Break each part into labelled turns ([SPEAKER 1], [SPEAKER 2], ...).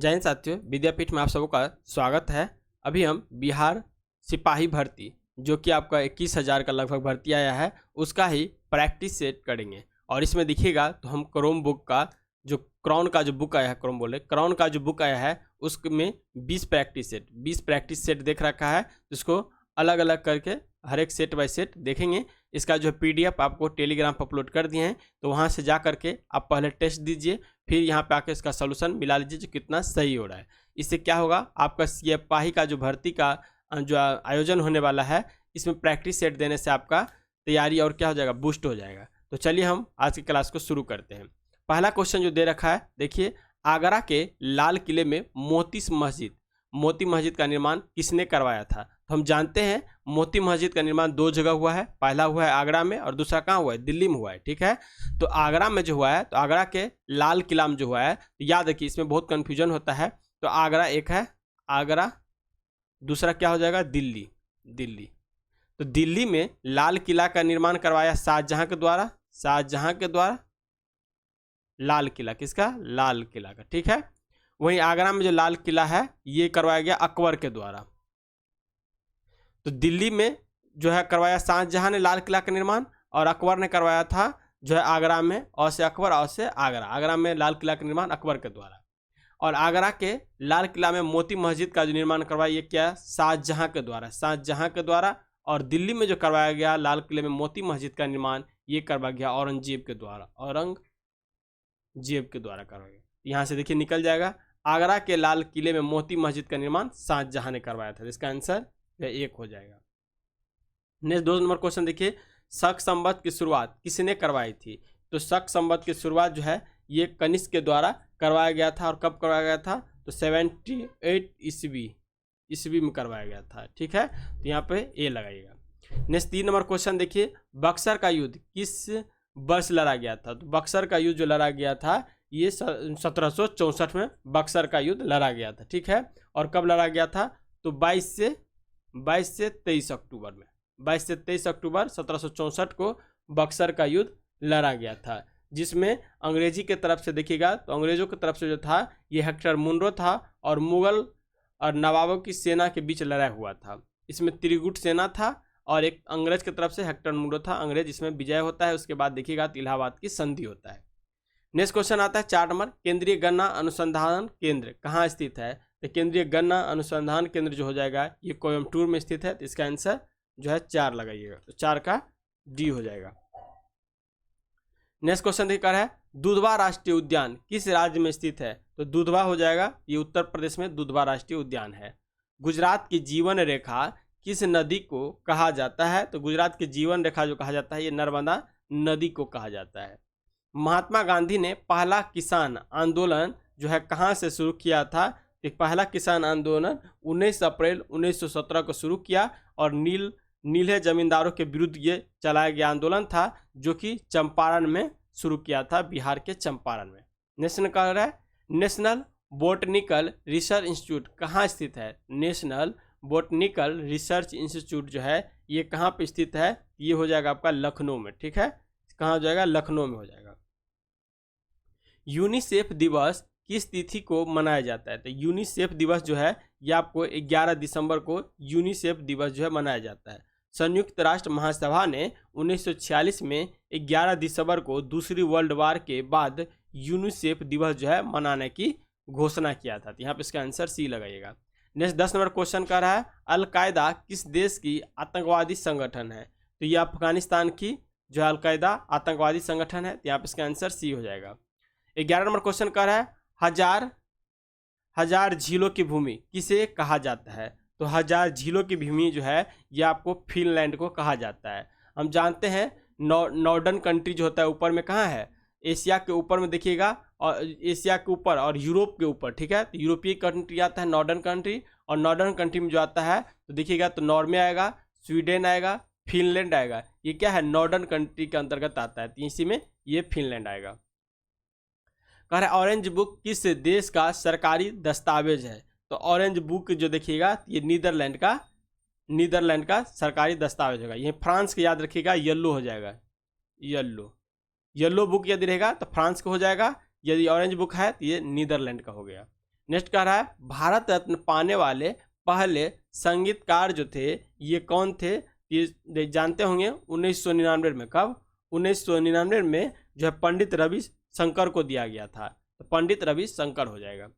[SPEAKER 1] जय हिंद साथियों, विद्यापीठ में आप सबों का स्वागत है। अभी हम बिहार सिपाही भर्ती जो कि आपका 21,000 का लगभग भर्ती आया है उसका ही प्रैक्टिस सेट करेंगे। और इसमें दिखिएगा तो हम क्रोम बुक का जो क्राउन का जो बुक आया है, क्राउन का जो बुक आया है उसमें 20 प्रैक्टिस सेट देख रखा है। इसको अलग अलग करके हर एक सेट बाय सेट देखेंगे। इसका जो PDF आपको टेलीग्राम पर अपलोड कर दिए हैं, तो वहाँ से जा करके आप पहले टेस्ट दीजिए, फिर यहाँ पे आके इसका सोल्यूशन मिला लीजिए जो कितना सही हो रहा है। इससे क्या होगा, आपका सिपाही का जो भर्ती का जो आयोजन होने वाला है इसमें प्रैक्टिस सेट देने से आपका तैयारी और क्या हो जाएगा, बूस्ट हो जाएगा। तो चलिए हम आज की क्लास को शुरू करते हैं। पहला क्वेश्चन जो दे रखा है, देखिए, आगरा के लाल किले में मोती मस्जिद का निर्माण किसने करवाया था? तो हम जानते हैं मोती मस्जिद का निर्माण दो जगह हुआ है। पहला हुआ है आगरा में और दूसरा कहाँ हुआ है, दिल्ली में हुआ है। ठीक है, तो आगरा में जो हुआ है, तो आगरा के लाल किला में जो हुआ है, तो याद रखिए इसमें बहुत कन्फ्यूजन होता है। तो आगरा एक है, आगरा, दूसरा क्या हो जाएगा, दिल्ली। तो दिल्ली में लाल किला का निर्माण करवाया शाहजहां के द्वारा लाल किला, किसका, लाल किला का। ठीक है, वहीं आगरा में जो लाल किला है ये करवाया गया अकबर के द्वारा। तो दिल्ली में जो है करवाया शाहजहां ने लाल किला का निर्माण, और अकबर ने करवाया था जो है आगरा में, और से अकबर और से आगरा में लाल किला का निर्माण अकबर के द्वारा। और आगरा के लाल किला में मोती मस्जिद का जो निर्माण करवाया ये क्या, शाहजहां के द्वारा। और दिल्ली में जो करवाया गया लाल किले में मोती मस्जिद का निर्माण ये करवाया गया औरंगजेब के द्वारा करवाया गया। यहाँ से देखिए निकल जाएगा, आगरा के लाल किले में मोती मस्जिद का निर्माण शाहजहां ने करवाया था। इसका आंसर एक हो जाएगा। नेक्स्ट 2 नंबर क्वेश्चन देखिए, शक संवत की शुरुआत किसने करवाई थी? तो शक संवत की शुरुआत जो है ये कनिष्क के द्वारा करवाया गया था। और कब करवाया गया था? तो 78 ईस्वी में करवाया गया था। ठीक है, तो यहाँ पे ए लगाइएगा। नेक्स्ट 3 नंबर क्वेश्चन देखिए, बक्सर का युद्ध किस वर्ष लड़ा गया था? तो बक्सर का युद्ध जो लड़ा गया था ये 1764 में बक्सर का युद्ध लड़ा गया था। ठीक है, और कब लड़ा गया था? तो 22 से 23 अक्टूबर में, 22 से 23 अक्टूबर 1764 को बक्सर का युद्ध लड़ा गया था, जिसमें अंग्रेजी के तरफ से देखिएगा तो अंग्रेजों की तरफ से जो था ये हेक्टर मुनरो था, और मुगल और नवाबों की सेना के बीच लड़ाई हुआ था। इसमें त्रिगुट सेना था और एक अंग्रेज की तरफ से हेक्टर मुनरो था। अंग्रेज इसमें विजय होता है, उसके बाद देखिएगा तो इलाहाबाद की संधि होता है। नेक्स्ट क्वेश्चन आता है 4 नंबर, केंद्रीय गन्ना अनुसंधान केंद्र कहाँ स्थित है? तो केंद्रीय गन्ना अनुसंधान केंद्र जो हो जाएगा ये कोयम्बटूर में स्थित है। तो इसका आंसर जो है 4 लगाइएगा, तो 4 का डी हो जाएगा। नेक्स्ट क्वेश्चन देखकर है, दुधवा राष्ट्रीय उद्यान किस राज्य में स्थित है? तो दुधवा हो जाएगा, ये उत्तर प्रदेश में दुधवा राष्ट्रीय उद्यान है। गुजरात की जीवन रेखा किस नदी को कहा जाता है? तो गुजरात की जीवन रेखा जो कहा जाता है ये नर्मदा नदी को कहा जाता है। महात्मा गांधी ने पहला किसान आंदोलन जो है कहाँ से शुरू किया था? पहला किसान आंदोलन 19 अप्रैल 1917 को शुरू किया, और नीले जमींदारों के विरुद्ध ये चलाया गया आंदोलन था, जो कि चंपारण में शुरू किया था, बिहार के चंपारण में। नेशनल बोटनिकल रिसर्च इंस्टीट्यूट कहाँ स्थित है? नेशनल बोटनिकल रिसर्च इंस्टीट्यूट जो है ये कहाँ पे स्थित है? ये हो जाएगा आपका लखनऊ में। ठीक है, कहाँ हो जाएगा? लखनऊ में हो जाएगा। यूनिसेफ दिवस किस तिथि को मनाया जाता है? तो यूनिसेफ दिवस जो है ये आपको 11 दिसंबर को यूनिसेफ दिवस जो है मनाया जाता है। संयुक्त राष्ट्र महासभा ने 1946 में 11 दिसंबर को दूसरी वर्ल्ड वार के बाद यूनिसेफ दिवस जो है मनाने की घोषणा किया था। तो यहाँ पे इसका आंसर सी लगाइएगा। नेक्स्ट 10 नंबर क्वेश्चन कर रहा है, अलकायदा किस देश की आतंकवादी संगठन है? तो ये अफगानिस्तान की जो है अलकायदा आतंकवादी संगठन है। तो यहाँ पे इसका आंसर सी हो जाएगा। 11 नंबर क्वेश्चन कर रहा है, हजार झीलों की भूमि किसे कहा जाता है? तो 1000 झीलों की भूमि जो है ये आपको फिनलैंड को कहा जाता है। हम जानते हैं नॉर्दर्न कंट्री जो होता है ऊपर में कहाँ है? एशिया के ऊपर में देखिएगा, और एशिया के ऊपर और यूरोप के ऊपर। ठीक है, तो यूरोपीय कंट्री आता है नॉर्दर्न कंट्री, और नॉर्दर्न कंट्री में जो आता है तो देखिएगा तो नॉर्वे आएगा, स्वीडन आएगा, फिनलैंड आएगा। ये क्या है? नॉर्दर्न कंट्री के अंतर्गत आता है, तो इसी में ये फिनलैंड आएगा। कह रहा है ऑरेंज बुक किस देश का सरकारी दस्तावेज है? तो ऑरेंज बुक जो देखिएगा ये नीदरलैंड का सरकारी दस्तावेज होगा। ये फ्रांस के याद रखिएगा, येलो हो जाएगा, येलो बुक यदि रहेगा तो फ्रांस का हो जाएगा, यदि ऑरेंज बुक है तो ये नीदरलैंड का हो गया। नेक्स्ट कह रहा है भारत रत्न पाने वाले पहले संगीतकार जो थे ये कौन थे, ये जानते होंगे 1999 में। कब? 1999 में जो है पंडित रविशंकर को दिया गया था, तो पंडित रविशंकर हो जाएगा।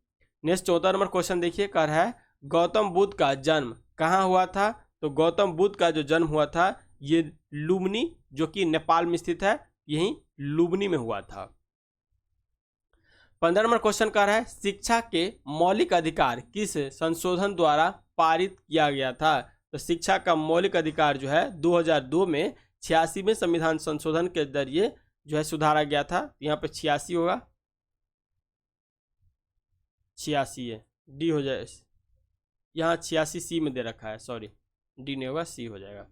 [SPEAKER 1] नेक्स्ट 14 नंबर क्वेश्चन देखिए, कह रहा है गौतम बुद्ध का जन्म कहाँ हुआ था, तो गौतम बुद्ध का जो जन्म हुआ था ये लुम्बिनी जो कि नेपाल में स्थित है, यही लुम्बिनी में हुआ था। 15 नंबर क्वेश्चन कह रहा है शिक्षा के मौलिक अधिकार किस संशोधन द्वारा पारित किया गया था, तो शिक्षा का मौलिक अधिकार जो है 2002 में 86वें संविधान संशोधन के जरिए जो है सुधारा गया था। यहाँ पे 86 होगा, 86 है, डी हो जाए, यहाँ 86 सी में दे रखा है, सॉरी डी नहीं होगा, सी हो जाएगा।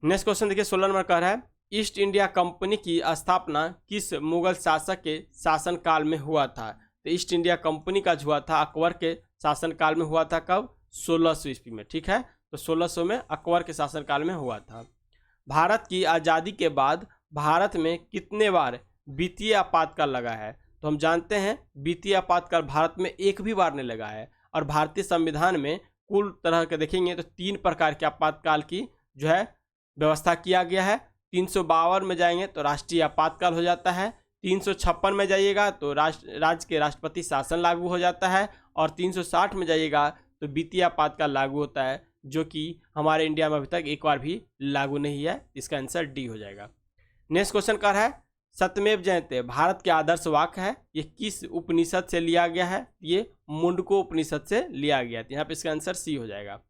[SPEAKER 1] नेक्स्ट क्वेश्चन देखिए 16 नंबर कह रहा है ईस्ट इंडिया कंपनी की स्थापना किस मुगल शासक के शासनकाल में हुआ था, तो ईस्ट इंडिया कंपनी का जो हुआ था अकबर के शासनकाल में हुआ था। कब? 1600 ईस्वी में। ठीक है, तो 1600 में अकबर के शासनकाल में हुआ था। भारत की आज़ादी के बाद भारत में कितने बार वित्तीय आपातकाल लगा है, तो हम जानते हैं वित्तीय आपातकाल भारत में एक भी बार नहीं लगा है। और भारतीय संविधान में कुल तरह के देखेंगे तो 3 प्रकार के आपातकाल की जो है व्यवस्था किया गया है। 352 में जाएंगे तो राष्ट्रीय आपातकाल हो जाता है, 356 में जाइएगा तो राज्य के राष्ट्रपति शासन लागू हो जाता है, और 360 में जाइएगा तो वित्तीय आपातकाल लागू होता है, जो कि हमारे इंडिया में अभी तक एक बार भी लागू नहीं है। इसका आंसर डी हो जाएगा। नेक्स्ट क्वेश्चन कर रहा है सत्यमेव जयते भारत के आदर्श वाक्य है, ये किस उपनिषद से लिया गया है, ये मुंडको उपनिषद से लिया गया था। यहाँ पे इसका आंसर सी हो जाएगा।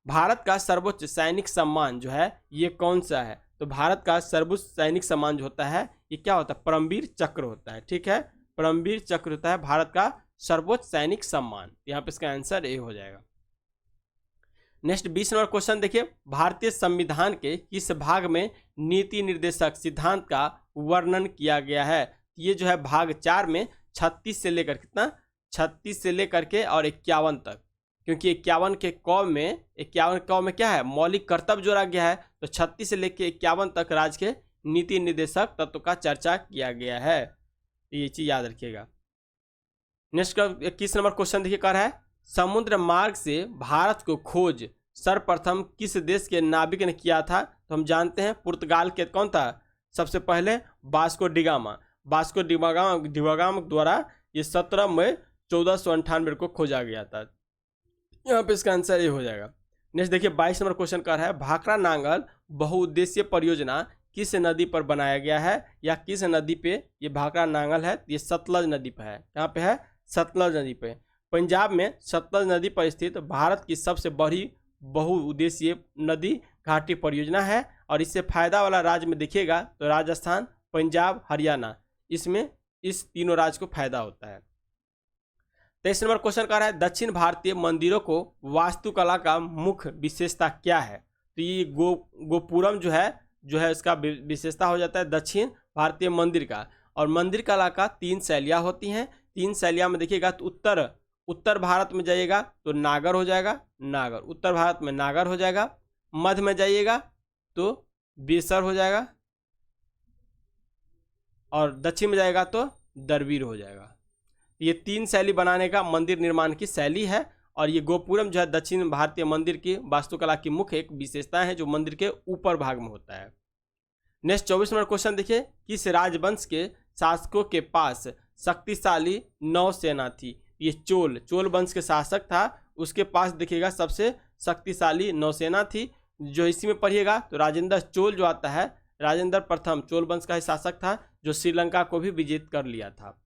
[SPEAKER 1] भारत का सर्वोच्च सैनिक सम्मान जो है ये कौन सा है, तो भारत का सर्वोच्च सैनिक सम्मान जो होता है ये क्या होता है, परमवीर चक्र होता है। ठीक है, परमवीर चक्र होता है भारत का सर्वोच्च सैनिक सम्मान। यहाँ पे इसका आंसर ए हो जाएगा। नेक्स्ट 20 नंबर क्वेश्चन देखिए, भारतीय संविधान के किस भाग में नीति निर्देशक सिद्धांत का वर्णन किया गया है, ये जो है भाग 4 में 36 से लेकर कितना, 36 से लेकर के और 51 तक, क्योंकि 51 के क में क्या है, मौलिक कर्तव्य जोड़ा गया है, तो 36 से लेकर 51 तक राज्य के नीति निर्देशक तत्व का चर्चा किया गया है, ये चीज याद रखिएगा। नेक्स्ट 21 नंबर क्वेश्चन देखिए, कह रहा है समुद्र मार्ग से भारत को खोज सर्वप्रथम किस देश के नाविक ने किया था, तो हम जानते हैं पुर्तगाल के कौन था, सबसे पहले वास्को डिगामा द्वारा ये 17 मई 1498 को खोजा गया था। यहाँ पे इसका आंसर ये हो जाएगा। नेक्स्ट देखिए 22 नंबर क्वेश्चन कर रहा है भाखड़ा नांगल बहुउद्देशीय परियोजना किस नदी पर बनाया गया है, या किस नदी पे ये भाखड़ा नांगल है, ये सतलज नदी पे है। यहाँ पे है सतलज नदी पे, पंजाब में सतलज नदी पर स्थित भारत की सबसे बड़ी बहुउद्देशीय नदी घाटी परियोजना है, और इससे फायदा वाला राज्य में देखिएगा तो राजस्थान, पंजाब, हरियाणा, इसमें इस तीनों राज्य को फायदा होता है। 23 नंबर क्वेश्चन कर रहा है दक्षिण भारतीय मंदिरों को वास्तुकला का मुख्य विशेषता क्या है, तो ये गोपुरम जो है इसका विशेषता हो जाता है दक्षिण भारतीय मंदिर का। और मंदिर कला का 3 शैलियाँ होती हैं। 3 शैलियाँ में देखिएगा तो उत्तर भारत में जाइएगा तो नागर हो जाएगा, उत्तर भारत में नागर हो जाएगा। मध्य में जाइएगा तो बेसर हो जाएगा, और दक्षिण में जाएगा तो दरवीर हो जाएगा। ये 3 शैली बनाने का मंदिर निर्माण की शैली है, और ये गोपुरम जो है दक्षिण भारतीय मंदिर की वास्तुकला की मुख्य एक विशेषता है जो मंदिर के ऊपर भाग में होता है। नेक्स्ट 24 नंबर क्वेश्चन देखिए, किस राजवंश के शासकों के पास शक्तिशाली नौसेना थी, ये चोल वंश के शासक था, उसके पास देखिएगा सबसे शक्तिशाली नौसेना थी। जो इसी में पढ़िएगा तो राजेंद्र चोल जो आता है, राजेंद्र प्रथम चोल वंश का शासक था जो श्रीलंका को भी विजित कर लिया था।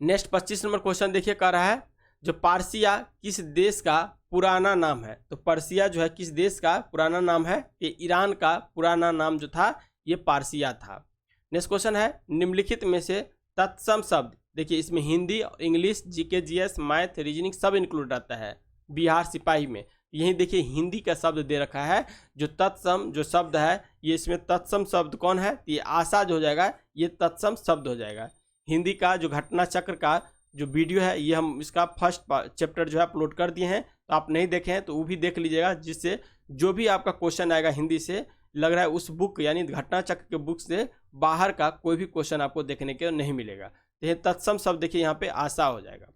[SPEAKER 1] नेक्स्ट 25 नंबर क्वेश्चन देखिए, कह रहा है जो पार्सिया किस देश का पुराना नाम है, तो पर्सिया जो है किस देश का पुराना नाम है, ये ईरान का पुराना नाम जो था ये पार्सिया था। नेक्स्ट क्वेश्चन है निम्नलिखित में से तत्सम शब्द, देखिए इसमें Hindi, English, GK, GS, math, reasoning सब इंक्लूड रहता है बिहार सिपाही में। यही देखिए हिंदी का शब्द दे रखा है, जो तत्सम जो शब्द है ये इसमें तत्सम शब्द कौन है, ये आशा जो हो जाएगा, ये तत्सम शब्द हो जाएगा। हिंदी का जो घटना चक्र का जो वीडियो है ये हम इसका फर्स्ट चैप्टर जो है अपलोड कर दिए हैं, तो आप नहीं देखे हैं तो वो भी देख लीजिएगा, जिससे जो भी आपका क्वेश्चन आएगा हिंदी से लग रहा है उस बुक यानी घटना चक्र के बुक से बाहर का कोई भी क्वेश्चन आपको देखने के नहीं मिलेगा। तो ये तत्सम शब्द देखिए यहाँ पे आशा हो जाएगा।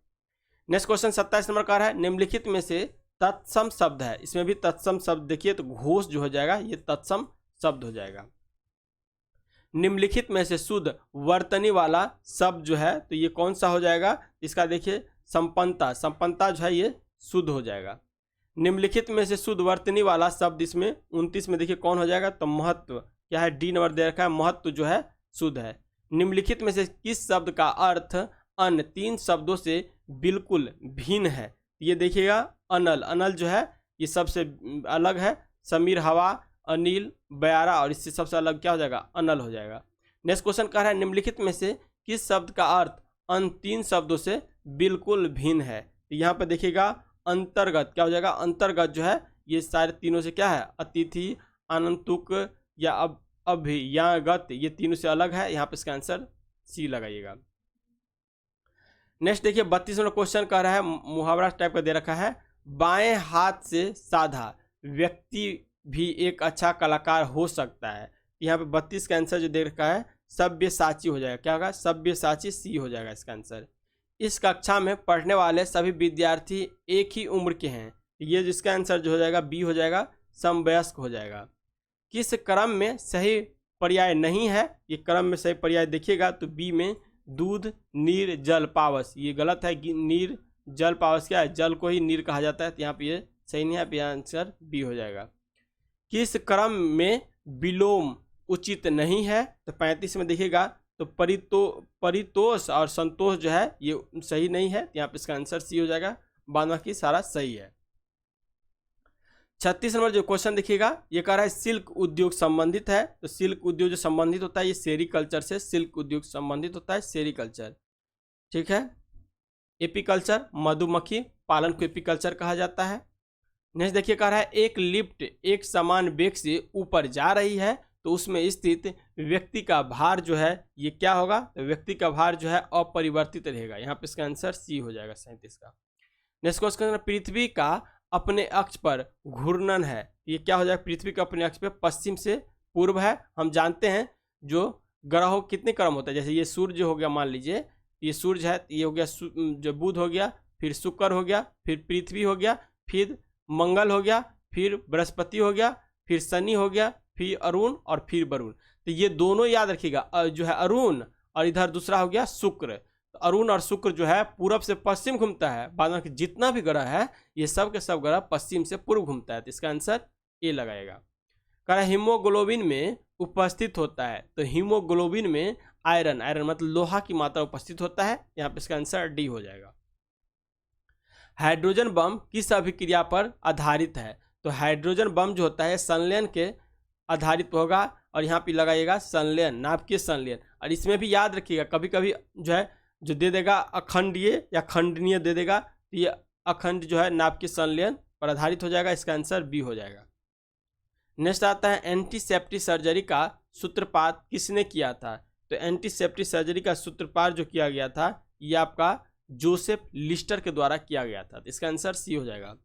[SPEAKER 1] नेक्स्ट क्वेश्चन 27 नंबर का है, निम्नलिखित में से तत्सम शब्द है, इसमें भी तत्सम शब्द देखिए तो घोष जो हो जाएगा ये तत्सम शब्द हो जाएगा। निम्नलिखित में से शुद्ध वर्तनी वाला शब्द जो है तो ये कौन सा हो जाएगा, इसका देखिए संपन्नता, संपन्नता जो है ये शुद्ध हो जाएगा। निम्नलिखित में से शुद्ध वर्तनी वाला शब्द इसमें 29 में देखिए कौन हो जाएगा, तो महत्व क्या है, डी नंबर दे रखा है, महत्व जो है शुद्ध है। निम्नलिखित में से किस शब्द का अर्थ अन्य 3 शब्दों से बिल्कुल भिन्न है, ये देखिएगा अनल, अनल जो है ये सबसे अलग है, समीर हवा, अनिल, बयारा, और इससे सबसे अलग क्या हो जाएगा, अनल हो जाएगा। नेक्स्ट क्वेश्चन कह रहा है निम्नलिखित में से किस शब्द का अर्थ अन्य 3 शब्दों से बिल्कुल भिन्न है, तो यहाँ पे देखिएगा अंतर्गत क्या हो जाएगा, अंतर्गत जो है ये सारे तीनों से क्या है, अतिथि, आनंतुक या अभियागत, ये तीनों से अलग है, यहाँ पे इसका आंसर सी लगाइएगा। नेक्स्ट देखिए 32 नंबर क्वेश्चन कह रहा है, मुहावरा टाइप का दे रखा है, बाएं हाथ से साधा व्यक्ति भी एक अच्छा कलाकार हो सकता है। यहाँ पे 32 का आंसर जो दे रखा है सब्यसाची हो जाएगा, क्या होगा, सब्यसाची सी हो जाएगा इसका आंसर। इस कक्षा में पढ़ने वाले सभी विद्यार्थी एक ही उम्र के हैं, ये जिसका आंसर जो हो जाएगा बी हो जाएगा, समवयस्क हो जाएगा। किस क्रम में सही पर्याय नहीं है, ये क्रम में सही पर्याय देखिएगा तो बी में दूध, नीर, जल, पावस, ये गलत है, नीर, जल, पावस क्या है, जल को ही नीर कहा जाता है, तो यहाँ पे ये सही नहीं है, आंसर बी हो जाएगा। किस क्रम में विलोम उचित नहीं है, तो 35 में देखिएगा तो परितोष और संतोष जो है ये सही नहीं है, यहाँ पे इसका आंसर सी हो जाएगा, बाद बाकी सारा सही है। 36 नंबर जो क्वेश्चन देखिएगा ये कह रहा है सिल्क उद्योग संबंधित है, तो सिल्क उद्योग जो संबंधित होता है ये सेरीकल्चर से, सिल्क उद्योग संबंधित होता है सेरीकल्चर, ठीक है। एपीकल्चर, मधुमक्खी पालन को एपीकल्चर कहा जाता है। नेक्स्ट देखिए कह रहा है एक लिफ्ट एक समान वेग से ऊपर जा रही है, तो उसमें स्थित व्यक्ति का भार जो है ये क्या होगा, तो व्यक्ति का भार जो है अपरिवर्तित रहेगा, यहाँ पे इसका आंसर सी हो जाएगा 37 का। नेक्स्ट क्वेश्चन, पृथ्वी का अपने अक्ष पर घूर्णन है, ये क्या हो जाएगा, पृथ्वी का अपने अक्ष पर पश्चिम से पूर्व है। हम जानते हैं जो ग्रहों कितने क्रम होता है, जैसे ये सूर्य हो गया, मान लीजिए ये सूर्य है, ये हो गया जो बुध हो गया, फिर शुक्र हो गया, फिर पृथ्वी हो गया, फिर मंगल हो गया, फिर बृहस्पति हो गया, फिर शनि हो गया, फिर अरुण और फिर वरुण। तो ये दोनों याद रखिएगा, जो है अरुण और इधर दूसरा हो गया शुक्र। तो अरुण और शुक्र जो है पूरब से पश्चिम घूमता है, बाद में जितना भी ग्रह है ये सब के सब ग्रह पश्चिम से पूर्व घूमता है, तो इसका आंसर ए लगाएगा। कह रहा है हीमोग्लोबिन में उपस्थित होता है, तो हीमोग्लोबिन में आयरन, आयरन मतलब लोहा की मात्रा उपस्थित होता है, यहाँ पे इसका आंसर डी हो जाएगा। हाइड्रोजन बम किस अभिक्रिया पर आधारित है, तो हाइड्रोजन बम जो होता है संलयन के आधारित होगा, और यहाँ पे लगाइएगा संलयन, नाभिकीय संलयन। और इसमें भी याद रखिएगा कभी कभी जो है जो दे देगा अखंडीय या खंडनीय दे देगा, तो ये अखंड जो है नाभिकीय संलयन पर आधारित हो जाएगा, इसका आंसर बी हो जाएगा। नेक्स्ट आता है एंटीसेप्टिक सर्जरी का सूत्रपात किसने किया था, तो एंटीसेप्टिक सर्जरी का सूत्रपात जो किया गया था ये आपका जोसेफ लिस्टर के द्वारा किया गया था, तो इसका आंसर सी हो जाएगा।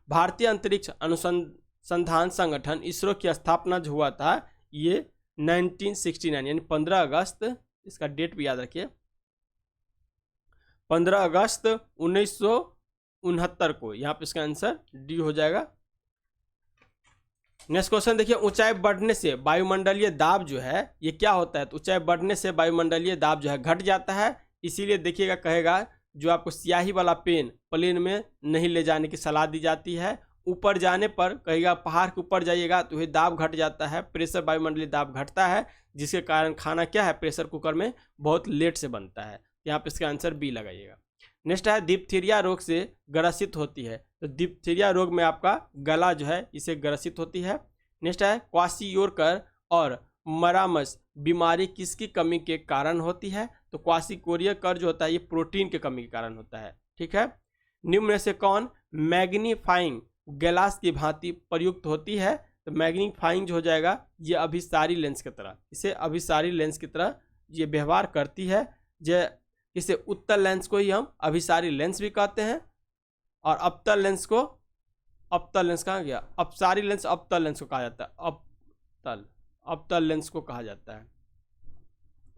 [SPEAKER 1] भारतीय अंतरिक्ष अनुसंधान संगठन इसरो की स्थापना जो हुआ था ये 1969 यानी 15 अगस्त, इसका डेट भी याद रखिए, 15 अगस्त 1969 को, यहाँ पे इसका आंसर डी हो जाएगा। नेक्स्ट क्वेश्चन देखिए, ऊंचाई बढ़ने से वायुमंडलीय दाब जो है ये क्या होता है, तो ऊंचाई बढ़ने से वायुमंडलीय दाब जो है घट जाता है, इसीलिए देखिएगा कहेगा जो आपको स्याही वाला पेन प्लेन में नहीं ले जाने की सलाह दी जाती है। ऊपर जाने पर कहेगा पहाड़ के ऊपर जाइएगा तो ये दाब घट जाता है, प्रेशर वायुमंडलीय दाब घटता है, जिसके कारण खाना क्या है प्रेशर कुकर में बहुत लेट से बनता है, यहाँ पे इसका आंसर बी लगाइएगा। नेक्स्ट है डिप्थीरिया रोग से ग्रसित होती है, तो डिप्थीरिया रोग में आपका गला जो है इसे ग्रसित होती है। नेक्स्ट है क्वाशियोरकर और मरामस बीमारी किसकी कमी के कारण होती है, तो क्वाशियोरकर जो होता है ये प्रोटीन के कमी के कारण होता है, ठीक है। निम्न में से कौन मैग्नीफाइंग ग्लास की भांति प्रयुक्त होती है, तो मैग्नीफाइंग जो हो जाएगा ये अभिसारी लेंस की तरह, इसे अभिसारी लेंस की तरह ये व्यवहार करती है, जो इसे उत्तल लेंस को ही हम अभिसारी लेंस भी कहते हैं, और अपतल लेंस को अपतल लेंस कहा गया, अपसारी लेंस अपतल लेंस को कहा जाता है, अपतल लेंस को कहा जाता है,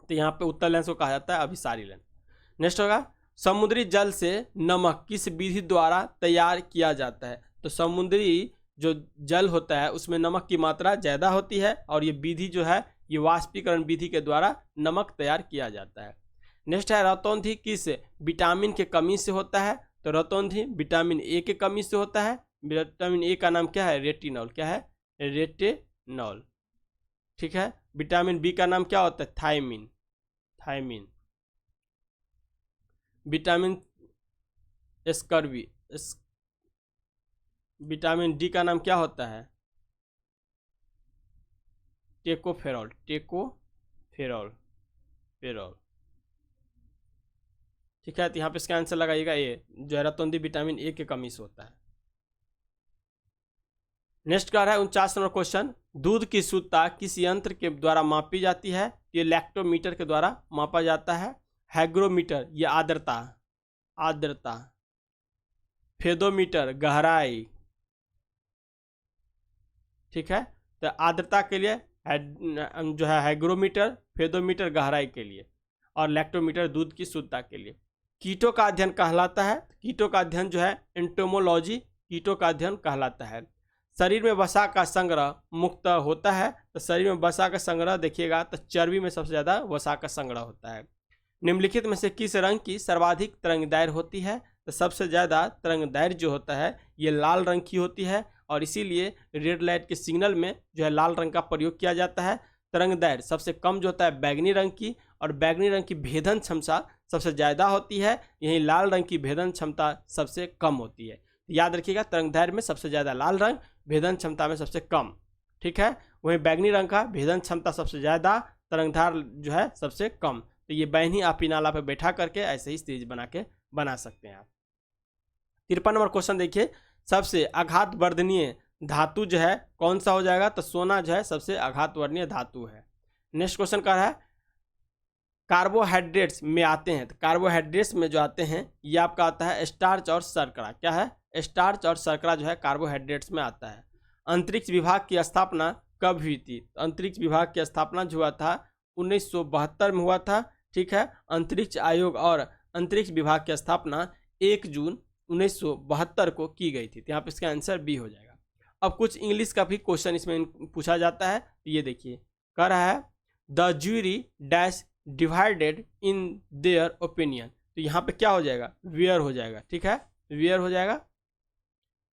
[SPEAKER 1] तो यहाँ पे उत्तल लेंस को कहा जाता है अभिसारी लेंस। नेक्स्ट होगा समुद्री जल से नमक किस विधि द्वारा तैयार किया जाता है। तो समुद्री जो जल होता है उसमें नमक की मात्रा ज़्यादा होती है और ये विधि जो है ये वाष्पीकरण विधि के द्वारा नमक तैयार किया जाता है। नेक्स्ट है रतौंधी किस विटामिन के कमी से होता है। तो रतौंधी विटामिन ए के कमी से होता है। विटामिन ए का नाम क्या है, रेटिनॉल। क्या है, रेटिनॉल। ठीक है। विटामिन बी का नाम क्या होता है, thiamine. Thiamine. Vitamin scurvy. Vitamin D का नाम क्या होता है, टेकोफेरॉल। टेकोफेरॉल। फेरॉल। ठीक है। तो यहाँ पे इसका आंसर लगाइएगा ए, जो है रतौंधी विटामिन ए के कमी से होता है। नेक्स्ट का है 49 नंबर क्वेश्चन, दूध की शुद्धता किस यंत्र के द्वारा मापी जाती है। ये लैक्टोमीटर के द्वारा मापा जाता है। हैग्रोमीटर ये आर्द्रता। आर्द्रता। फेदोमीटर गहराई। ठीक है। तो आर्द्रता के लिए जो है हैग्रोमीटर, फेदोमीटर गहराई के लिए, और लैक्टोमीटर दूध की शुद्धता के लिए। कीटों का अध्ययन कहलाता है। कीटों का अध्ययन जो है एंटोमोलॉजी कीटों का अध्ययन कहलाता है। शरीर में वसा का संग्रह मुक्त होता है। तो शरीर में वसा का संग्रह देखिएगा तो चर्बी में सबसे ज़्यादा वसा का संग्रह होता है। निम्नलिखित में से किस रंग की सर्वाधिक तरंगदैर्घ्य होती है। तो सबसे ज़्यादा तरंगदैर्घ्य जो होता है ये लाल रंग की होती है और इसीलिए रेड लाइट के सिग्नल में जो है लाल रंग का प्रयोग किया जाता है। तरंगदैर्घ्य सबसे कम जो होता है बैगनी रंग की, और बैगनी रंग की भेदन क्षमता सबसे ज़्यादा होती है। यहीं लाल रंग की भेदन क्षमता सबसे कम होती है। याद रखिएगा, तरंगदैर्घ्य में सबसे ज़्यादा लाल रंग, भेदन क्षमता में सबसे कम। ठीक है। वहीं बैगनी रंग का भेदन क्षमता सबसे ज़्यादा, तरंगधार जो है सबसे कम। तो ये बैगनी आप नाला पर बैठा करके ऐसे ही स्टेज बना सकते हैं आप। 53 नंबर क्वेश्चन देखिए, सबसे आघात वर्धनीय धातु जो है कौन सा हो जाएगा। तो सोना जो है सबसे आघात वर्धनीय धातु है। नेक्स्ट क्वेश्चन का है कार्बोहाइड्रेट्स में आते हैं। तो कार्बोहाइड्रेट्स में जो आते हैं ये आपका आता है स्टार्च और शर्करा। क्या है, स्टार्च और शर्करा जो है कार्बोहाइड्रेट्स में आता है। अंतरिक्ष विभाग की स्थापना कब हुई थी। अंतरिक्ष विभाग की स्थापना जो हुआ था 1972 में हुआ था। ठीक है। अंतरिक्ष आयोग और अंतरिक्ष विभाग की स्थापना 1 जून 1972 को की गई थी। तो यहाँ पे इसका आंसर बी हो जाएगा। अब कुछ इंग्लिश का भी क्वेश्चन इसमें पूछा जाता है। ये देखिए, कह रहा है the jury dash divided in their opinion. तो यहाँ पे क्या हो जाएगा, वेयर हो जाएगा। ठीक है, वेयर हो जाएगा।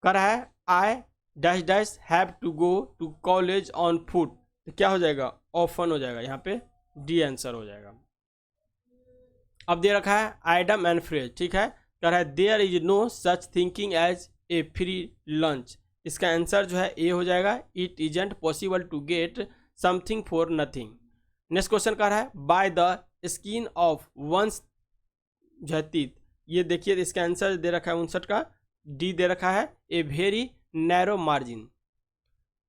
[SPEAKER 1] कह रहा है I dash dash have to go to college on foot. तो क्या हो जाएगा, ऑफन हो जाएगा। यहाँ पे डी आंसर हो जाएगा। अब दे रखा है आइडम एंड फ्रेज। ठीक है। कह रहा है there is no such thinking as a free lunch. इसका आंसर जो है ए हो जाएगा। It isn't possible to get something for nothing. Next question कह रहा है by the skin of one's जो है टीथ। ये देखिए इसका आंसर दे रखा है 59 का डी दे रखा है, a very narrow margin.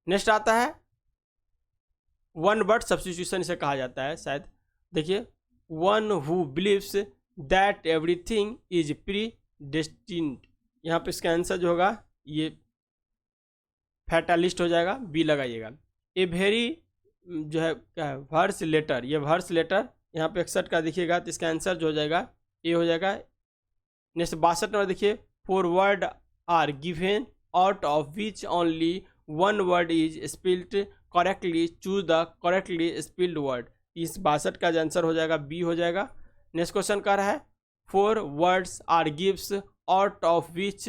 [SPEAKER 1] Next आता है वन वर्ड सब्स्टिट्यूशन इसे कहा जाता है शायद। देखिए, one who believes that everything is pre destined. यहाँ पे इसका आंसर जो होगा ये फैटालिस्ट हो जाएगा, बी लगाइएगा। ए वेरी जो है क्या है, वर्स लेटर। ये वर्स लेटर यहाँ पे 61 का देखिएगा तो इसका आंसर जो हो जाएगा ए हो जाएगा। नेक्स्ट 62 नंबर देखिए, 4 word are given out of which only 1 word is spelled correctly, choose the correctly spelled word. इस 62 का आंसर हो जाएगा बी हो जाएगा। नेक्स्ट क्वेश्चन का रहा है 4 words are gives out of which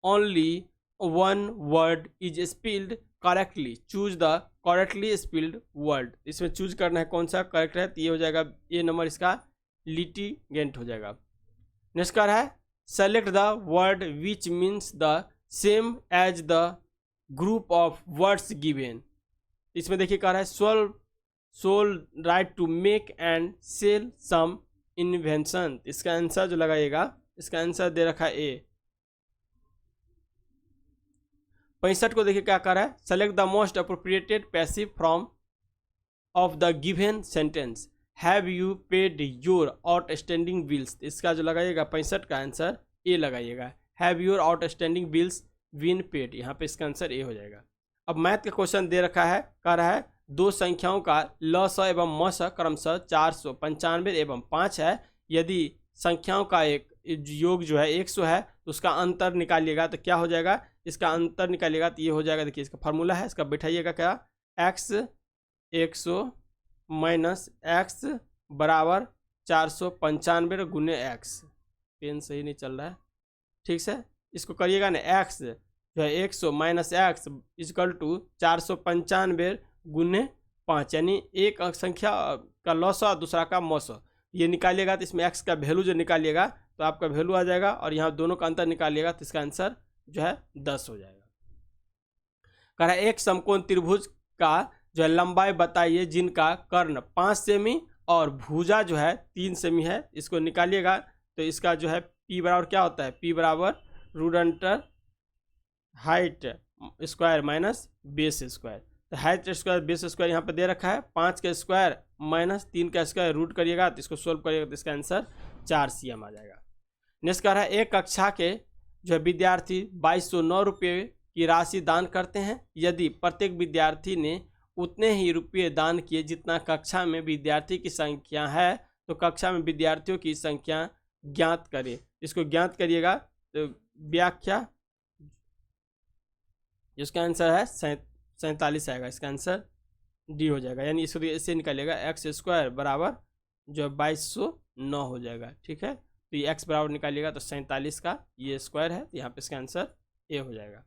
[SPEAKER 1] only 1 word is spelled correctly, choose the correctly spelled word. इसमें चूज करना है कौन सा करेक्ट है, तो ये हो जाएगा ए नंबर इसका लिटिगेंट हो जाएगा। नेक्स्ट का है select the word which means the same as the group of words given. इसमें देखिए कह रहा है sole right to make and sell some invention. इसका आंसर जो लगाइएगा इसका आंसर दे रखा है ए। 65 को देखिए क्या कर रहा है, select the most appropriated passive from of the given sentence, have you paid your outstanding bills. इसका जो लगाइएगा 65 का आंसर ए लगाइएगा, have your outstanding bills been paid. यहाँ पे इसका आंसर ए हो जाएगा। अब मैथ का क्वेश्चन दे रखा है, कह रहा है दो संख्याओं का लस एवं मस क्रमशः 495 एवं 5 है। यदि संख्याओं का एक योग जो है 100 है तो उसका अंतर निकालिएगा तो क्या हो जाएगा, इसका अंतर निकालिएगा तो ये हो जाएगा, देखिए इसका फार्मूला है, इसका बैठाइएगा क्या, x 100 माइनस एक्स बराबर 495 गुने एक्स। पेन सही नहीं चल रहा है, ठीक से इसको करिएगा ना, एक्स जो है 100 माइनस एक्स इजकल टू 495 गुने 5, यानी एक संख्या का लॉस और दूसरा का मौस, ये निकालिएगा तो इसमें x का वैल्यू जो निकालिएगा तो आपका वैल्यू आ जाएगा, और यहाँ दोनों का अंतर निकालिएगा तो इसका आंसर जो है 10 हो जाएगा। कह रहा है एक समकोण त्रिभुज का जो है लंबाई बताइए जिनका कर्ण 5 सेमी और भुजा जो है 3 सेमी है, इसको निकालिएगा तो इसका जो है p बराबर क्या होता है, p बराबर root under height square minus base square. तो हाइट स्क्वायर बेस स्क्वायर यहाँ पे दे रखा है, 5 का स्क्वायर माइनस 3 का स्क्वायर रूट करिएगा तो इसको सोल्व करिएगा तो इसका आंसर 4 cm आ जाएगा। नेक्स्ट कह रहा है एक कक्षा के जो है विद्यार्थी 2209 रुपये की राशि दान करते हैं, यदि प्रत्येक विद्यार्थी ने उतने ही रुपये दान किए जितना कक्षा में विद्यार्थी की संख्या है तो कक्षा में विद्यार्थियों की संख्या ज्ञात करें। इसको ज्ञात करिएगा तो व्याख्या, इसका आंसर है 47 आएगा, इसका आंसर डी हो जाएगा, यानी इसको ऐसे निकालिएगा एक्स स्क्वायर बराबर जो 2209 हो जाएगा, ठीक है। तो ये एक्स बराबर निकालिएगा तो 47 का ये स्क्वायर है, तो यहाँ पे इसका आंसर ए हो जाएगा।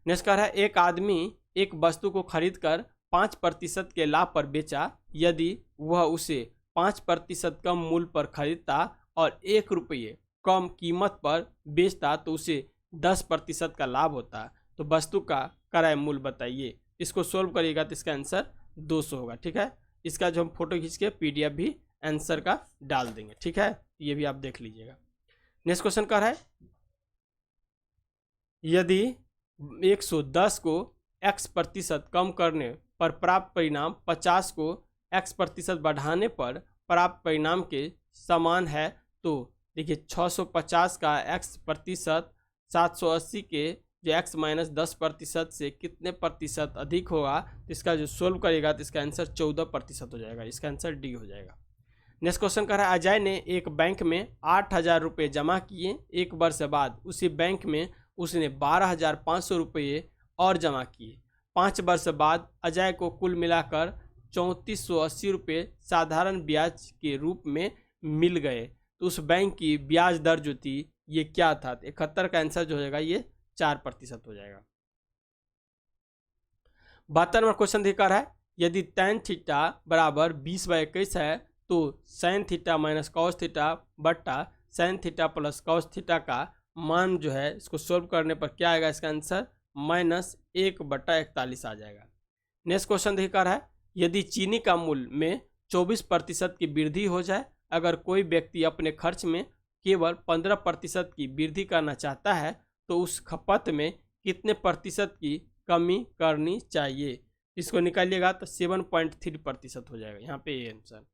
[SPEAKER 1] नेक्स्ट कह रहा है एक आदमी एक वस्तु को खरीद कर 5% के लाभ पर बेचा, यदि वह उसे 5% कम मूल्य पर खरीदता और 1 रुपये कम कीमत पर बेचता तो उसे 10% का लाभ होता, तो वस्तु का क्रय मूल्य बताइए। इसको सोल्व करिएगा तो इसका आंसर 200 होगा, ठीक है। इसका जो हम फोटो खींच के PDF भी आंसर का डाल देंगे, ठीक है, ये भी आप देख लीजिएगा। नेक्स्ट क्वेश्चन कह रहा है यदि 110 को x% कम करने पर प्राप्त परिणाम 50 को x% बढ़ाने पर प्राप्त परिणाम के समान है, तो देखिए 650 का x% 780 के जो x माइनस 10% से कितने प्रतिशत अधिक होगा, तो इसका जो सोल्व करेगा तो इसका आंसर 14% हो जाएगा, इसका आंसर डी हो जाएगा। नेक्स्ट क्वेश्चन कह रहा है अजय ने एक बैंक में 8,000 रुपये जमा किए, एक वर्ष बाद उसी बैंक में उसने 12,500 रुपये और जमा किए। 5 वर्ष बाद अजय को कुल मिलाकर 3480 रुपये साधारण ब्याज के रूप में मिल गए, तो उस बैंक की ब्याज दर जो थी ये क्या था, 71 का आंसर जो हो जाएगा ये 4% हो जाएगा। 72 नंबर क्वेश्चन दिखा रहा है यदि tan थीटा बराबर 20/21 है तो sin theta minus cos theta बट्टा sin theta plus cos theta का मान जो है इसको सोल्व करने पर क्या आएगा, इसका आंसर -1/41 आ जाएगा। नेक्स्ट क्वेश्चन दिखा रहा है यदि चीनी का मूल्य में 24% की वृद्धि हो जाए, अगर कोई व्यक्ति अपने खर्च में केवल 15% की वृद्धि करना चाहता है तो उस खपत में कितने प्रतिशत की कमी करनी चाहिए, इसको निकालिएगा तो 7.3% हो जाएगा, यहाँ पे ये आंसर।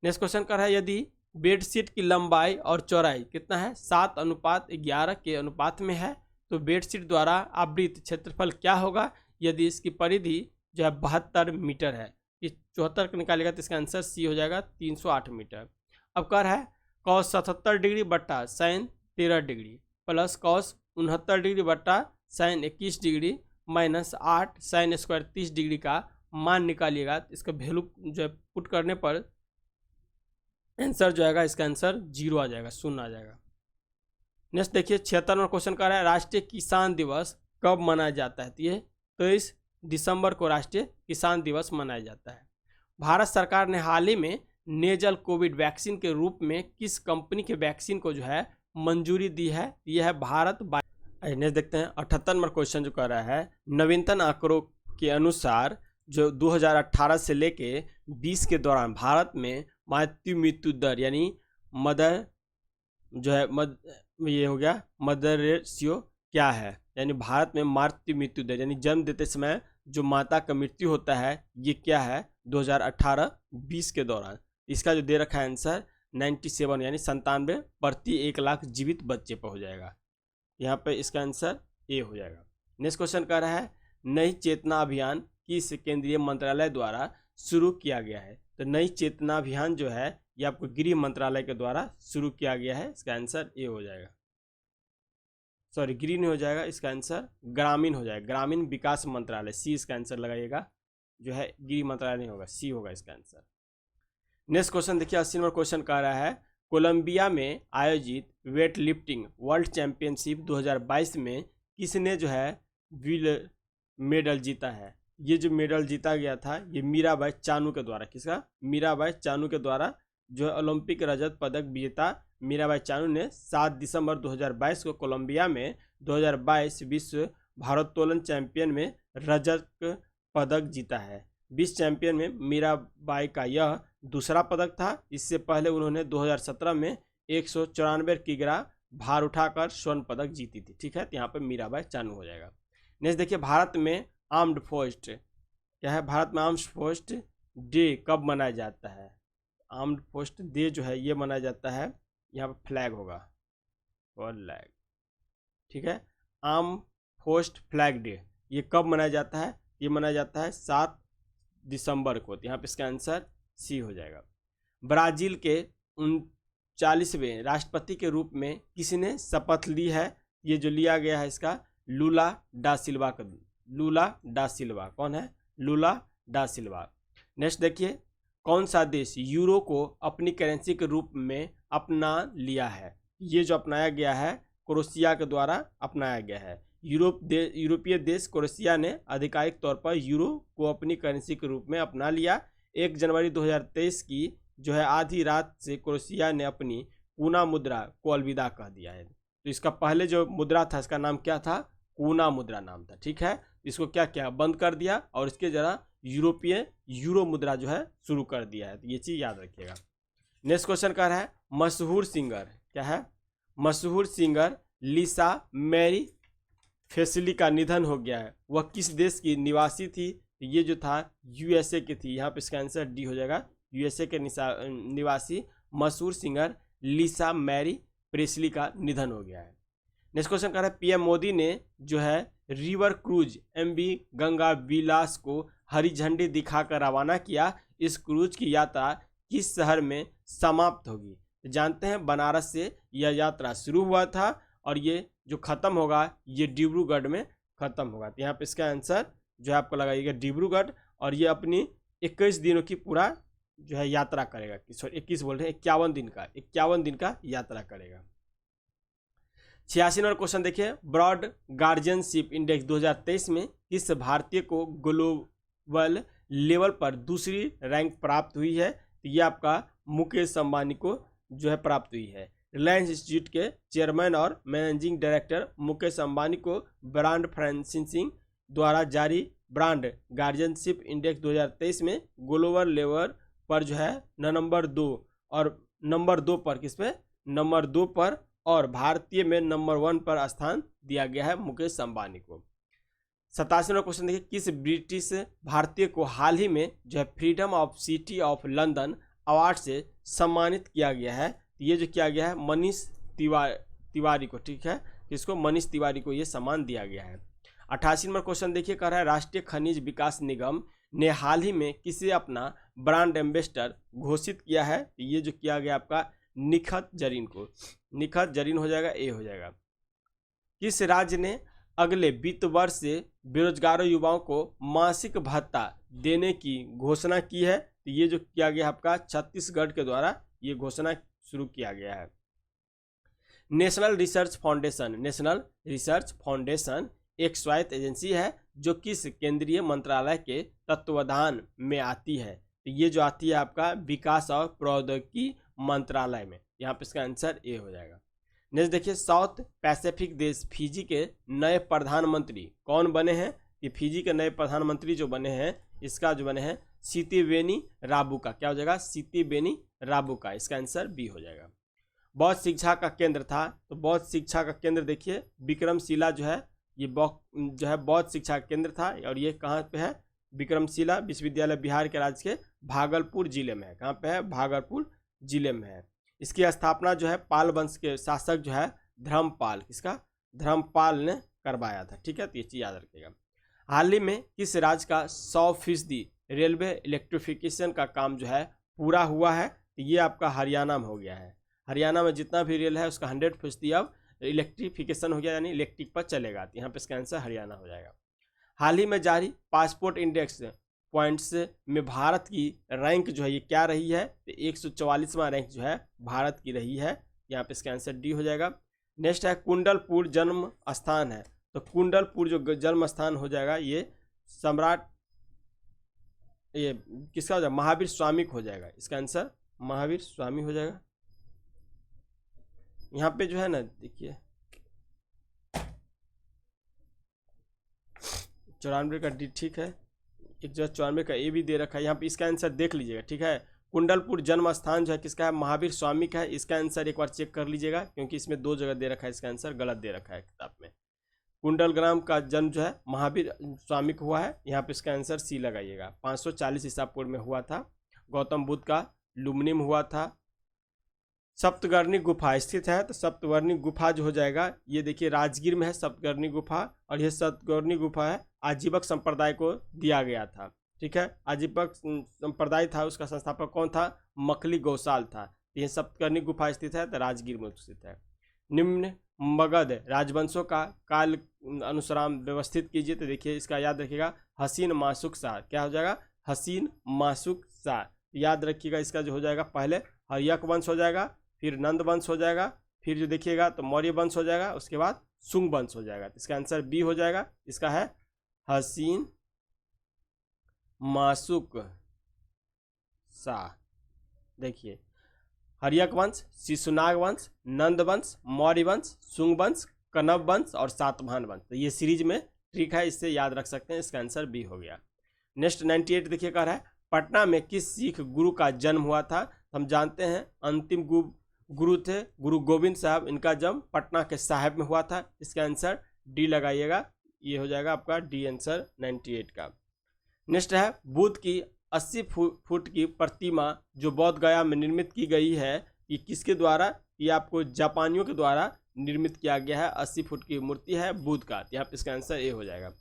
[SPEAKER 1] नेक्स्ट क्वेश्चन कर रहा है यदि बेडशीट की लंबाई और चौड़ाई कितना है 7:11 के अनुपात में है तो बेडशीट द्वारा आवृत क्षेत्रफल क्या होगा, यदि इसकी परिधि जो है 72 मीटर है, इस 74 को निकालेगा तो इसका आंसर सी हो जाएगा 308 मीटर। अब कह रहा है कॉस 77 डिग्री बट्टा sine 13 degree plus cos 69 degree बट्टा sine 21 degree minus 8 sine square 30 degree का मान निकालिएगा, इसका वैल्यू जो है पुट करने पर आंसर जो आएगा इसका आंसर 0 आ जाएगा, 0 आ जाएगा। नेक्स्ट देखिए 76 नंबर क्वेश्चन कर रहा है राष्ट्रीय किसान दिवस कब मनाया जाता है, तो ये 23 दिसंबर को राष्ट्रीय किसान दिवस मनाया जाता है। भारत सरकार ने हाल ही में नेजल कोविड वैक्सीन के रूप में किस कंपनी के वैक्सीन को जो है मंजूरी दी है, यह है भारत बायो। नेक्स्ट देखते हैं 78 नंबर क्वेश्चन जो कर रहा है नवीनतम आंकड़ों के अनुसार जो 2018 से लेके 20 के दौरान भारत में मातृ मृत्यु दर यानी मदर जो है ये हो गया मदर रेशियो क्या है, यानी भारत में मातृ मृत्यु दर यानी जन्म देते समय जो माता का मृत्यु होता है ये क्या है 2018-20 के दौरान, इसका जो दे रखा है आंसर 97 यानी 97 प्रति 1 लाख जीवित बच्चे पर हो जाएगा, यहाँ पे इसका आंसर ए हो जाएगा। नेक्स्ट क्वेश्चन कह रहा है नई चेतना अभियान किस केंद्रीय मंत्रालय द्वारा शुरू किया गया है? तो नई चेतना अभियान जो है ये आपको गृह मंत्रालय के द्वारा शुरू किया गया है। इसका आंसर ए हो जाएगा, सॉरी गृह नहीं हो जाएगा, इसका आंसर ग्रामीण हो जाएगा, ग्रामीण विकास मंत्रालय, सी इसका आंसर लगाइएगा, जो है गृह मंत्रालय नहीं होगा, सी होगा इसका आंसर। नेक्स्ट क्वेश्चन देखिए, 80 नंबर क्वेश्चन कह रहा है कोलंबिया में आयोजित वेट लिफ्टिंग वर्ल्ड चैंपियनशिप 2022 में किसने जो है विल मेडल जीता है? ये जो मेडल जीता गया था ये मीराबाई चानू के द्वारा, किसका? मीराबाई चानू के द्वारा, जो है ओलंपिक रजत पदक विजेता मीराबाई चानू ने 7 दिसंबर 2022 को कोलंबिया में 2022 विश्व भारोत्तोलन चैंपियन में रजत पदक जीता है। विश्व चैंपियन में मीराबाई का यह दूसरा पदक था। इससे पहले उन्होंने 2017 में 194 किग्रा भार उठाकर स्वर्ण पदक जीती थी। ठीक है, तो यहाँ पर मीराबाई चानू हो जाएगा। नेक्स्ट देखिए, भारत में आर्म्ड फोर्स क्या है? भारत में आर्म्ड फोर्स डे कब मनाया जाता है? आर्म्ड फोर्स डे जो है ये मनाया जाता है, यहाँ पर फ्लैग होगा, फ्लैग, ठीक है। आर्म फोर्स फ्लैग डे ये कब मनाया जाता है? ये मनाया जाता है 7 दिसंबर को। यहाँ पे इसका आंसर सी हो जाएगा। ब्राज़ील के 39वें राष्ट्रपति के रूप में किसने शपथ ली है? ये जो लिया गया है इसका लूला डा सिल्वा का, लूला डा सिल्वा कौन है? लूला डा सिल्वा। नेक्स्ट देखिए, कौन सा देश यूरो को अपनी करेंसी के रूप में अपना लिया है? ये जो अपनाया गया है क्रोएशिया के द्वारा अपनाया गया है। यूरोपीय देश क्रोएशिया ने आधिकारिक तौर पर यूरो को अपनी करेंसी के रूप में अपना लिया। 1 जनवरी 2023 की जो है आधी रात से क्रोएशिया ने अपनी कूना मुद्रा को अलविदा कह दिया है। तो इसका पहले जो मुद्रा था इसका नाम क्या था? कूना मुद्रा नाम था। ठीक है, इसको क्या क्या बंद कर दिया और इसके जरा यूरोपीय यूरो मुद्रा जो है शुरू कर दिया है। तो ये चीज़ याद रखिएगा। नेक्स्ट क्वेश्चन कर रहा है मशहूर सिंगर क्या है? मशहूर सिंगर लिसा मैरी फेसली का निधन हो गया है। वह किस देश की निवासी थी? ये जो था यूएसए की थी। यहाँ पे इसका आंसर डी हो जाएगा, यूएसए के निवासी मशहूर सिंगर लिसा मैरी प्रेस्ली का निधन हो गया है। नेक्स्ट क्वेश्चन कर रहा है पीएम मोदी ने जो है रिवर क्रूज एमवी गंगा विलास को हरी झंडी दिखाकर रवाना किया। इस क्रूज की यात्रा किस शहर में समाप्त होगी? तो जानते हैं बनारस से यह यात्रा शुरू हुआ था और ये जो खत्म होगा ये डिब्रूगढ़ में खत्म होगा। तो यहाँ पे इसका आंसर जो है आपको लगाइएगा डिब्रूगढ़। और ये अपनी 21 दिनों की पूरा जो है यात्रा करेगा, सॉरी 21 बोल रहे हैं, 51 दिन का यात्रा करेगा। 86 नंबर क्वेश्चन देखिए, ब्रॉड गार्जियनशिप इंडेक्स 2023 में किस भारतीय को ग्लोबल लेवल पर दूसरी रैंक प्राप्त हुई है? तो ये आपका मुकेश अंबानी को जो है प्राप्त हुई है। रिलायंस इंस्टीट्यूट के चेयरमैन और मैनेजिंग डायरेक्टर मुकेश अंबानी को ब्रांड फ्रांचाइजिंग द्वारा जारी ब्रांड गार्जियनशिप इंडेक्स 2023 में ग्लोबल लेवल पर जो है नंबर 2 और नंबर 2 पर किस पे? नंबर 2 पर और भारतीय में नंबर 1 पर स्थान दिया गया है मुकेश अंबानी को। 87 नंबर क्वेश्चन देखिए, किस ब्रिटिश भारतीय को हाल ही में जो है freedom of city of London award से सम्मानित किया गया है? ये जो किया गया है मनीष तिवारी को। ठीक है, इसको मनीष तिवारी को ये सम्मान दिया गया है। 88 नंबर क्वेश्चन देखिए, कह रहा है राष्ट्रीय खनिज विकास निगम ने हाल ही में किसे अपना ब्रांड एम्बेसडर घोषित किया है? ये जो किया गया आपका निखत जरीन को। निखत जरीन हो जाएगा, ए हो जाएगा। किस राज्य ने अगले वित्त वर्ष से बेरोजगारों युवाओं को मासिक भत्ता देने की घोषणा की है? तो ये जो किया गया आपका छत्तीसगढ़ के द्वारा ये घोषणा शुरू किया गया है। नेशनल रिसर्च फाउंडेशन एक स्वायत्त एजेंसी है जो किस केंद्रीय मंत्रालय के तत्वाधान में आती है? तो ये जो आती है आपका विकास और प्रौद्योगिकी मंत्रालय में। यहाँ पे इसका आंसर ए हो जाएगा। नेक्स्ट देखिए, साउथ पैसिफिक देश फिजी के नए प्रधानमंत्री कौन बने हैं? ये फिजी के नए प्रधानमंत्री जो बने हैं इसका जो बने हैं सितिवेनी राबुका। क्या हो जाएगा? सितिवेनी राबुका। इसका आंसर बी हो जाएगा। बौद्ध शिक्षा का केंद्र था, तो बौद्ध शिक्षा का केंद्र देखिए विक्रमशिला जो है ये जो है बौद्ध शिक्षा केंद्र था और ये कहाँ पे है? विक्रमशिला विश्वविद्यालय बिहार के राज्य के भागलपुर जिले में है। कहाँ पे है? भागलपुर जिले में है। इसकी स्थापना जो है पाल वंश के शासक जो है धर्मपाल, किसका? धर्मपाल ने करवाया था। ठीक है, तो ये चीज याद रखिएगा। हाल ही में किस राज्य का 100% रेलवे इलेक्ट्रिफिकेशन का काम जो है पूरा हुआ है। तो ये आपका हरियाणा में हो गया है। हरियाणा में जितना भी रेल है उसका 100% अब इलेक्ट्रिफिकेशन हो गया, यानी इलेक्ट्रिक पर चलेगा। तो यहाँ पे इसका आंसर हरियाणा हो जाएगा। हाल ही में जारी पासपोर्ट इंडेक्स पॉइंट्स में भारत की रैंक जो है ये क्या रही है? तो 144वां रैंक जो है भारत की रही है। यहाँ पे इसका आंसर डी हो जाएगा। नेक्स्ट है कुंडलपुर जन्म स्थान है, तो कुंडलपुर जो जन्म स्थान हो जाएगा ये सम्राट, ये किसका हो जाएगा? महावीर स्वामी हो जाएगा। इसका आंसर महावीर स्वामी हो जाएगा। यहाँ पे जो है ना देखिए 94 का डी ठीक है, 194 का ए भी दे रखा है। यहाँ पे इसका आंसर देख लीजिएगा, ठीक है। कुंडलपुर जन्म स्थान जो है किसका है? महावीर स्वामी का है। इसका आंसर एक बार चेक कर लीजिएगा, क्योंकि इसमें 2 जगह दे रखा है, इसका आंसर गलत दे रखा है किताब में। कुंडलग्राम का जन्म जो है महावीर स्वामी को हुआ है। यहाँ पे इसका आंसर सी लगाइएगा। 540 ईसा पूर्व में हुआ था। गौतम बुद्ध का लुम्बिनी में हुआ था। सप्तगर्णी गुफा स्थित है, तो सप्तगर्णी गुफा जो हो जाएगा ये देखिए राजगीर में है सप्तगर्णी गुफा, और यह सप्तगर्णी गुफा है आजीवक संप्रदाय को दिया गया था, ठीक है। आजीवक संप्रदाय था, उसका संस्थापक कौन था? मखली गौसाल था। यह सप्तगर्णी गुफा स्थित है तो राजगीर में स्थित है। निम्न मगध राजवंशों का काल अनुसार व्यवस्थित कीजिए, तो देखिए इसका याद रखिएगा हसीन मासुक शाह। क्या हो जाएगा? हसीन मासुक शाह। याद रखिएगा इसका जो हो जाएगा पहले हर्यक वंश हो जाएगा, फिर नंद वंश हो जाएगा, फिर जो देखिएगा तो मौर्य वंश हो जाएगा, उसके बाद सुंग वंश हो जाएगा। तो इसका आंसर बी हो जाएगा। इसका है हसीन मासुक शाह। देखिए हर्यक वंश, शिशुनाग वंश, नंद वंश, मौर्य वंश, सुंग वंश, कनव वंश और सातवाहन वंश। तो ये सीरीज में ट्रिक है, इससे याद रख सकते हैं। इसका आंसर बी हो गया। नेक्स्ट 98 देखिए कह रहा है पटना में किस सिख गुरु का जन्म हुआ था? हम जानते हैं अंतिम गुरु थे गुरु गोविंद साहब, इनका जन्म पटना के साहिब में हुआ था। इसका आंसर डी लगाइएगा, ये हो जाएगा आपका डी आंसर 98 का। नेक्स्ट है बुद्ध की 80 फुट की प्रतिमा जो बोध गया में निर्मित की गई है, ये किसके द्वारा? ये आपको जापानियों के द्वारा निर्मित किया गया है। 80 फुट की मूर्ति है बुद्ध का। यहाँ पे इसका आंसर ए हो जाएगा। कह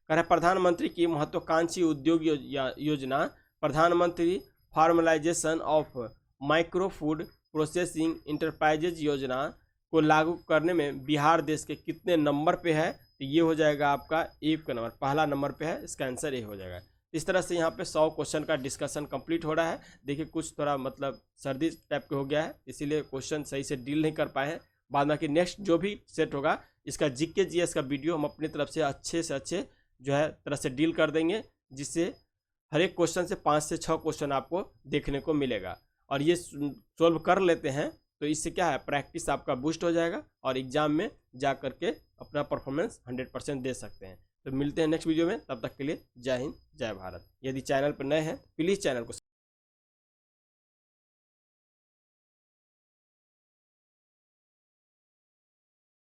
[SPEAKER 1] रहा है प्रधानमंत्री की महत्वाकांक्षी उद्योग योजना प्रधानमंत्री formalisation of micro food processing enterprises योजना को लागू करने में बिहार देश के कितने नंबर पे है? तो ये हो जाएगा आपका 1 नंबर, पहला नंबर पे है। इसका आंसर ए हो जाएगा। इस तरह से यहाँ पे 100 क्वेश्चन का डिस्कशन कंप्लीट हो रहा है। देखिए कुछ थोड़ा मतलब सर्दी टाइप के हो गया है, इसीलिए क्वेश्चन सही से डील नहीं कर पाए हैं। बाद में कि नेक्स्ट जो भी सेट होगा इसका जीके जीएस का वीडियो हम अपनी तरफ से अच्छे जो है तरह से डील कर देंगे, जिससे हर एक क्वेश्चन से 5 से 6 क्वेश्चन आपको देखने को मिलेगा। और ये सोल्व कर लेते हैं तो इससे क्या है, प्रैक्टिस आपका बूस्ट हो जाएगा और एग्जाम में जा करके अपना परफॉर्मेंस 100% दे सकते हैं। तो मिलते हैं नेक्स्ट वीडियो में, तब तक के लिए जय हिंद जय भारत। यदि चैनल पर नए हैं प्लीज़ चैनल को